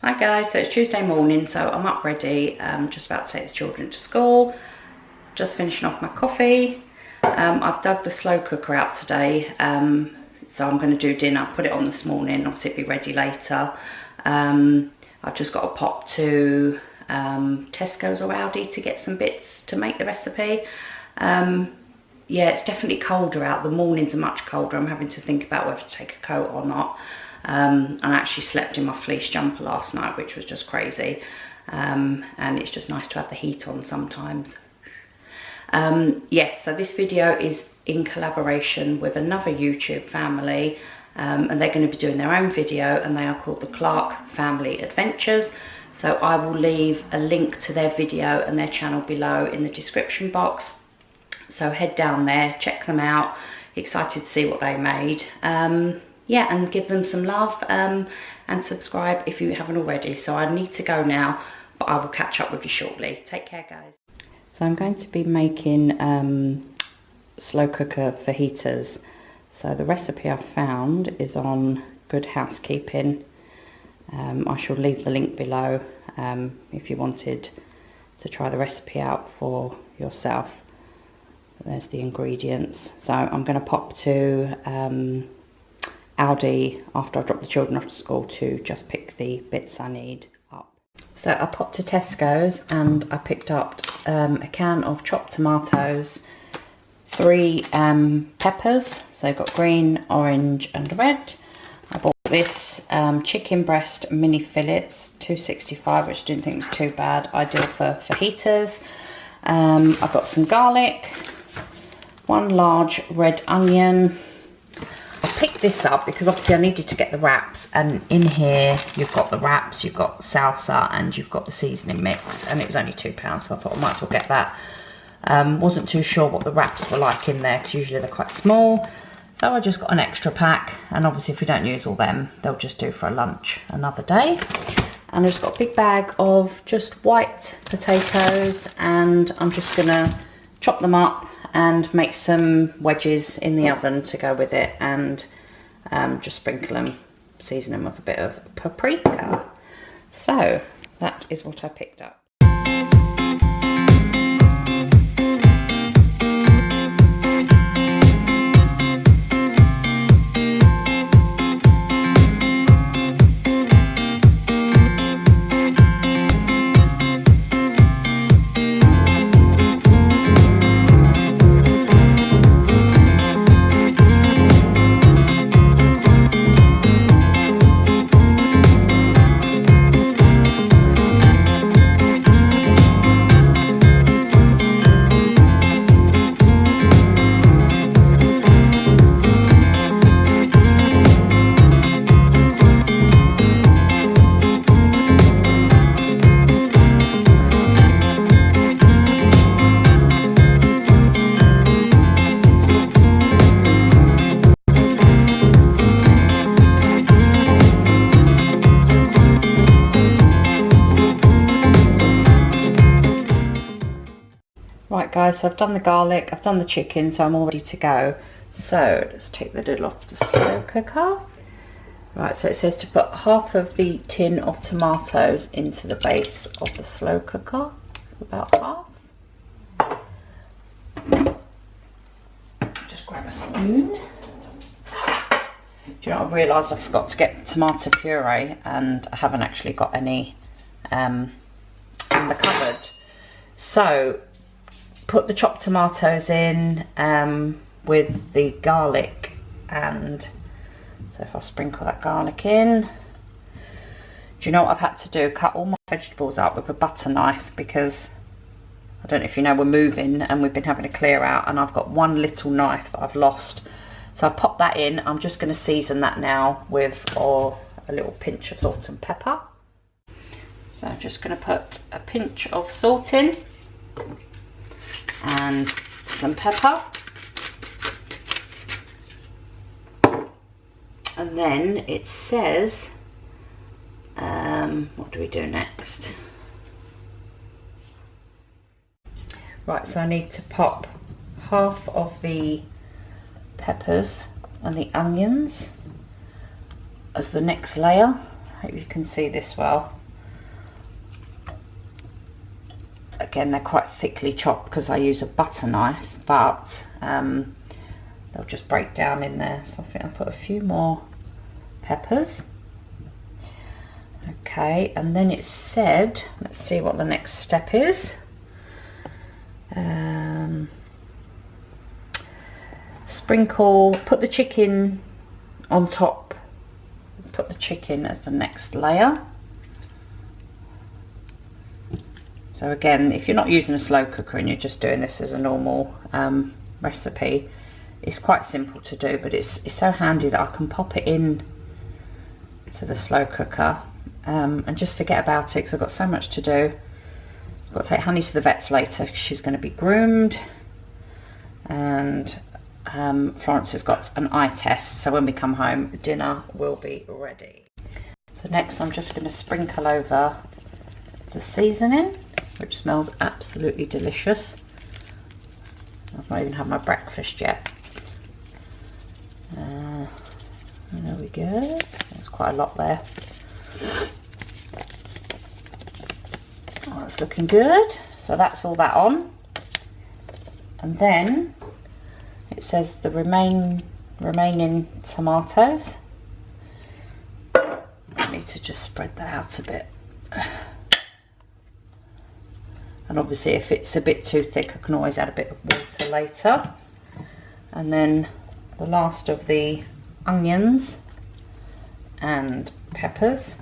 Hi guys, so it's Tuesday morning, so I'm up ready, just about to take the children to school, just finishing off my coffee. I've dug the slow cooker out today, so I'm going to do dinner, put it on this morning, obviously it'll be ready later. I've just got to pop to Tesco's or Aldi to get some bits to make the recipe. Yeah, it's definitely colder out, the mornings are much colder, I'm having to think about whether to take a coat or not. I actually slept in my fleece jumper last night, which was just crazy, and it's just nice to have the heat on sometimes. Yes, so this video is in collaboration with another YouTube family, and they're going to be doing their own video, and they are called the Clarke Family Adventures. So I will leave a link to their video and their channel below in the description box, so head down there, check them out, excited to see what they made. Yeah, and give them some love, and subscribe if you haven't already. So I need to go now, but I will catch up with you shortly. Take care, guys. So I'm going to be making slow cooker fajitas. So the recipe I found is on Good Housekeeping. I shall leave the link below if you wanted to try the recipe out for yourself. There's the ingredients. So I'm going to pop to Aldi after I drop the children off to school to just pick the bits I need up. So I popped to Tesco's and I picked up a can of chopped tomatoes, 3 peppers, so I've got green, orange and red. I bought this chicken breast mini fillets, $2.65, which I didn't think was too bad, ideal for fajitas. I've got some garlic, 1 large red onion. I picked this up because obviously I needed to get the wraps, and in here you've got the wraps, you've got salsa and you've got the seasoning mix, and it was only £2, so I thought I might as well get that. Wasn't too sure what the wraps were like in there because usually they're quite small, so I just got an extra pack, and obviously if we don't use all them they'll just do for a lunch another day. And I've just got a big bag of just white potatoes, and I'm just gonna chop them up and make some wedges in the oven to go with it, and just sprinkle them, season them with a bit of paprika. So that is what I picked up. Right guys, so I've done the garlic, I've done the chicken, so I'm all ready to go. So let's take the lid off the slow cooker. Right, so it says to put half of the tin of tomatoes into the base of the slow cooker, so about half. Just grab a spoon. Do you know, I realised I forgot to get tomato puree, and I haven't actually got any in the cupboard. So put the chopped tomatoes in with the garlic, and so if I sprinkle that garlic in, do you know what I've had to do? Cut all my vegetables up with a butter knife, because I don't know if you know, we're moving and we've been having a clear out, and I've got one little knife that I've lost. So I pop that in. I'm just going to season that now with a little pinch of salt and pepper. So I'm just going to put a pinch of salt in and some pepper, and then it says what do we do next? Right, so I need to pop half of the peppers and the onions as the next layer, hope you can see this well. Again, they're quite thickly chopped because I use a butter knife, but they'll just break down in there. So I think I'll put a few more peppers. Okay, and then it said, let's see what the next step is. Sprinkle, put the chicken on top, put the chicken as the next layer. So again, if you're not using a slow cooker and you're just doing this as a normal recipe, it's quite simple to do, but it's so handy that I can pop it in to the slow cooker and just forget about it because I've got so much to do. I've got to take Honey to the vets later because she's going to be groomed, and Florence has got an eye test, so when we come home dinner will be ready. So next I'm just going to sprinkle over the seasoning, which smells absolutely delicious. I've not even had my breakfast yet. There we go. There's quite a lot there. Oh, that's looking good. So that's all that on. And then it says the remaining tomatoes. I need to just spread that out a bit. And obviously if it's a bit too thick, I can always add a bit of water later. And then the last of the onions and peppers.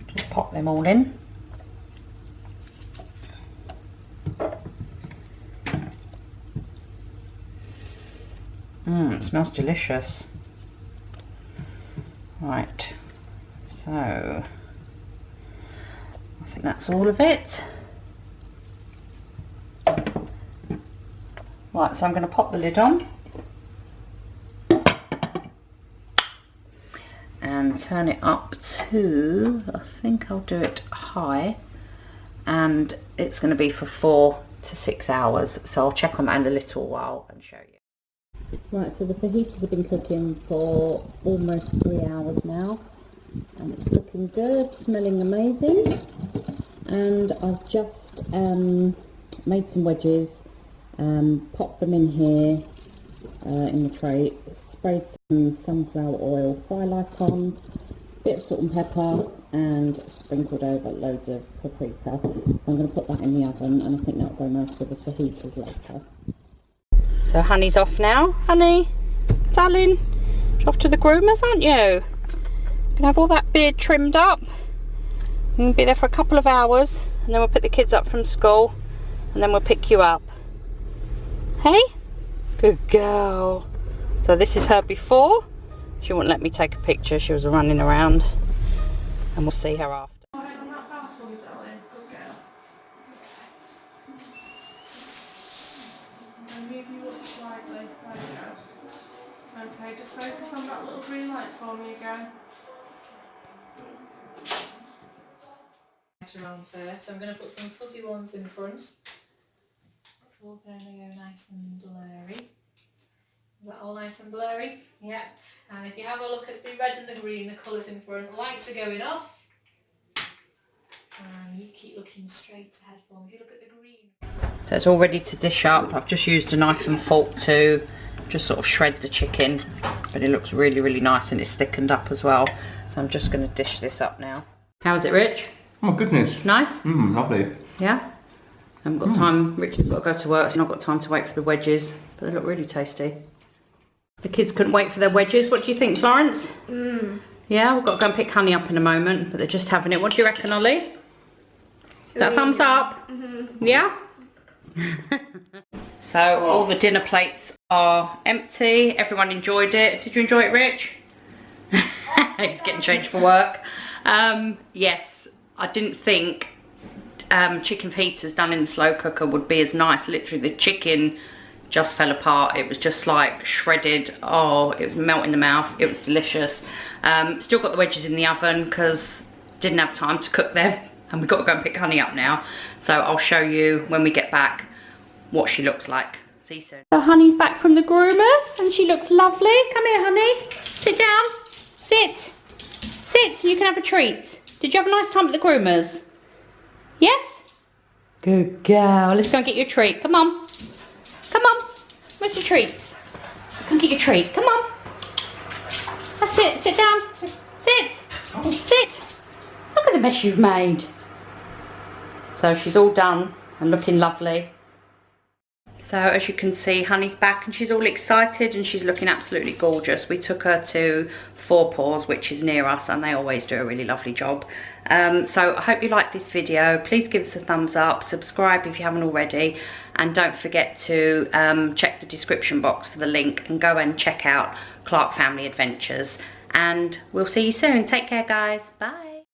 Just pop them all in. It smells delicious. Right, so I think that's all of it. Right, so I'm going to pop the lid on and turn it up to, I think I'll do it high, and it's going to be for 4 to 6 hours, so I'll check on that in a little while and show you. Right, so the fajitas have been cooking for almost 3 hours now, and it's looking good, smelling amazing. And I've just made some wedges, popped them in here in the tray, sprayed some sunflower oil, fry light on, bit of salt and pepper, and sprinkled over loads of paprika. I'm going to put that in the oven, and I think that'll go nice with the fajitas later. So Honey's off now. Honey, darling, you're off to the groomers, aren't you? Gonna have all that beard trimmed up. We'll be there for a couple of hours, and then we'll pick the kids up from school, and then we'll pick you up. Hey? Good girl. So this is her before. She wouldn't let me take a picture. She was running around, and we'll see her after. Move you up slightly. There you go. Okay, just focus on that little green light for me again. Around first, so I'm going to put some fuzzy ones in front. It's all going to go nice and blurry. Is that all nice and blurry? Yeah. And if you have a look at the red and the green, the colours in front, lights are going off. And you keep looking straight ahead for me. If you look at the green. So it's all ready to dish up. I've just used a knife and fork to just sort of shred the chicken, but it looks really, really nice, and it's thickened up as well. So I'm just going to dish this up now. How is it, Rich? Oh goodness. Nice? Lovely. Yeah? I haven't got time. Richard's got to go to work, so I've not got time to wait for the wedges, but they look really tasty. The kids couldn't wait for their wedges. What do you think, Florence? Yeah, we've got to go and pick Honey up in a moment, but they're just having it. What do you reckon, Ollie? Is that a thumbs up? Yeah? So all the dinner plates are empty. Everyone enjoyed it. Did you enjoy it, Rich? He's getting changed for work. Yes, I didn't think chicken fajitas done in the slow cooker would be as nice. Literally the chicken just fell apart. It was just like shredded. Oh, it was melt in the mouth. It was delicious. Still got the wedges in the oven because didn't have time to cook them, and we've got to go and pick Honey up now. So I'll show you when we get back what she looks like. See you soon. So Honey's back from the groomers and she looks lovely. Come here, Honey. Sit down. Sit. Sit, you can have a treat. Did you have a nice time at the groomers? Yes? Good girl. Let's go and get you a treat. Come on. Come on. Where's your treats? Let's go and get your treat. Come on. That's it. Sit down. Sit. Sit. Look at the mess you've made. So she's all done and looking lovely. So as you can see, Honey's back and she's all excited and she's looking absolutely gorgeous. We took her to Four Paws, which is near us, and they always do a really lovely job. So I hope you liked this video. Please give us a thumbs up, subscribe if you haven't already, and don't forget to check the description box for the link and go and check out Clarke Family Adventures. And we'll see you soon. Take care, guys. Bye.